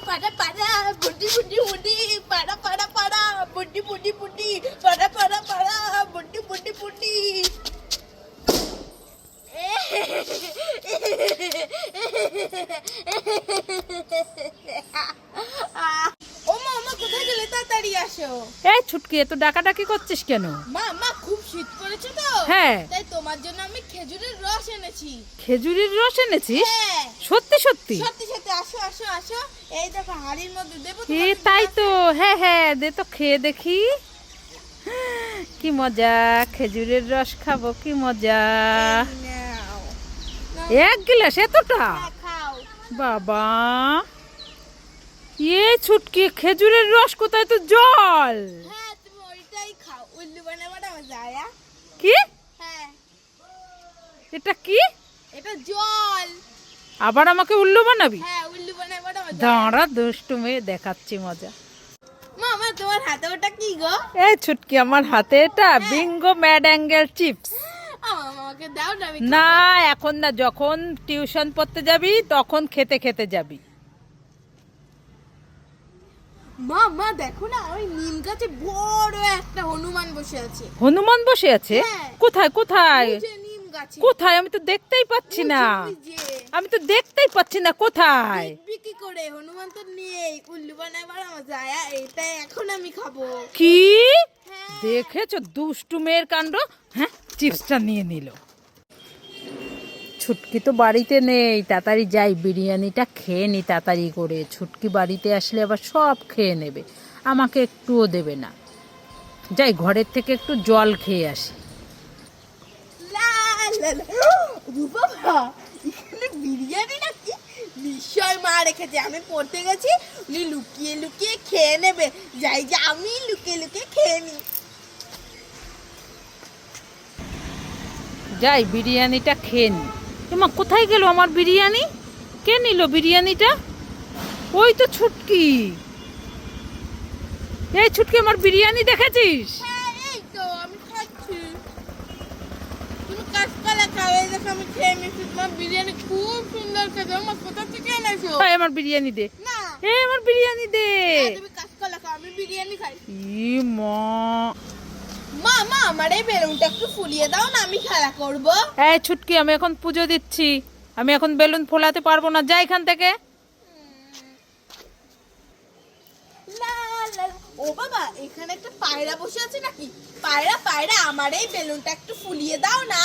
পাড়া পাড়া বুড্ডি বুড্ডি বুড্ডি পাড়া পাড়া পাড়া বুড্ডি বুড্ডি বুড্ডি পাড়া পাড়া পাড়া বুড্ডি বুড্ডি বুড্ডি। ওমা ওমা কোথায় গেলে? তাড়াতাড়ি আসো। এই ছুটকি, এত ডাকাডাকি করছিস কেন? মা মা খুব শীত করেছে তো, হ্যাঁ তাই তোমার জন্য আমি খেজুরের রস এনেছি। খেজুরের রস এনেছিস? হ্যাঁ সত্যি সত্যি? সত্যি সত্যি, আসো আসো আসো। এই দেখো হাড়ির মধ্যে দেবো। এ তাই তো, হ্যাঁ হ্যাঁ, দে তো খেয়ে দেখি। কি মজা, খেজুরের রস খাবো, কি মজা। এক গ্লাস এতটা? খাও। বাবা, এ ছুটকি, খেজুরের রস কোথায়? তো জল। হ্যাঁ তুমি ওইটাই খাও। উল্লু বানাবাটা যায়। কি? হ্যাঁ এটা কি? এটা জল। আবার আমাকে উল্লু বানাবি? হ্যাঁ উল্লু বানাবাটা দাঁড়া, দুষ্টু মেয়ে, দেখাচ্ছি মজা। মামা তোমার হাতে ওটা কি গো? এই ছুটকি, আমার হাতে এটা বিঙ্গো ম্যাড অ্যাঙ্গেল চিপস। আমাকে দাও না, আমি না এখন না, যখন টিউশন পড়তে যাবি তখন খেতে খেতে যাবি। মা মা দেখো না, ওই নিম গাছে বড় একটা হনুমান বসে আছে। হনুমান বসে আছে? হ্যাঁ। কোথায় কোথায় ওই যে নিম গাছে। কোথায়? আমি তো দেখতেই পাচ্ছি না, ওই যে আমি তো দেখতেই পাচ্ছি না, কোথায়? দেখবি কি করে? হনুমান তো নেই। উল্লু বানাবার আমার যায়, এটা এখন আমি খাবো। কি হ্যাঁ। দেখেছো দুষ্টু মেয়ের কাণ্ড? হ্যাঁ, চিপসটা নিয়ে নিল। ছুটকি তো বাড়িতে নেই, তাড়াতাড়ি যাই, বিরিয়ানিটা খেয়ে নি তাড়াতাড়ি করে। ছুটকি বাড়িতে আসলে আবার সব খেয়ে নেবে, আমাকে একটুও দেবে না। যাই, ঘরের থেকে একটু জল খেয়ে আসি। লা লা লা। ও বাবা, এখানে বিরিয়ানি নাকি? নিশ্চয় মা রেখেছে। আমি পড়তে গেছি, উনি লুকিয়ে লুকিয়ে খেয়ে নেবে। যাই যে আমি লুকিয়ে লুকিয়ে খেয়ে নি। যাই, বিরিয়ানিটা খেয়ে নি। এমা, কোথায় গেল আমার বিরিয়ানি? কে নিল বিরিয়ানিটা? ওই তো ছুটকি। এই ছুটকি, আমার বিরিয়ানি দেখেছিস? হ্যাঁ এই তো আমি খাচ্ছি। তুমি কাঁচকলা খাও। এই দেখো আমি খেয়ে নিচ্ছি। তোমার বিরিয়ানি খুব সুন্দর খেতে। আমার কোথা থেকে এনেছো? এই আমার বিরিয়ানি দে, না এই আমার বিরিয়ানি দে। তুমি কাঁচকলা খাও, আমি বিরিয়ানি খাই। ই মা, মা মা আমার এই বেলুনটা একটু ফুলিয়ে দাও না, আমি খেলা করবো। এই ছুটকি, আমি এখন পুজো দিচ্ছি, আমি এখন বেলুন ফোলাতে পারবো না, যা এখান থেকে। লা লা লা। ও বাবা, এখানে একটা পায়রা বসে আছে নাকি? পায়রা পায়রা, আমার এই বেলুনটা একটু ফুলিয়ে দাও না।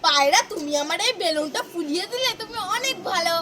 পায়রা, তুমি আমার এই বেলুনটা ফুলিয়ে দিলে তুমি অনেক ভালো।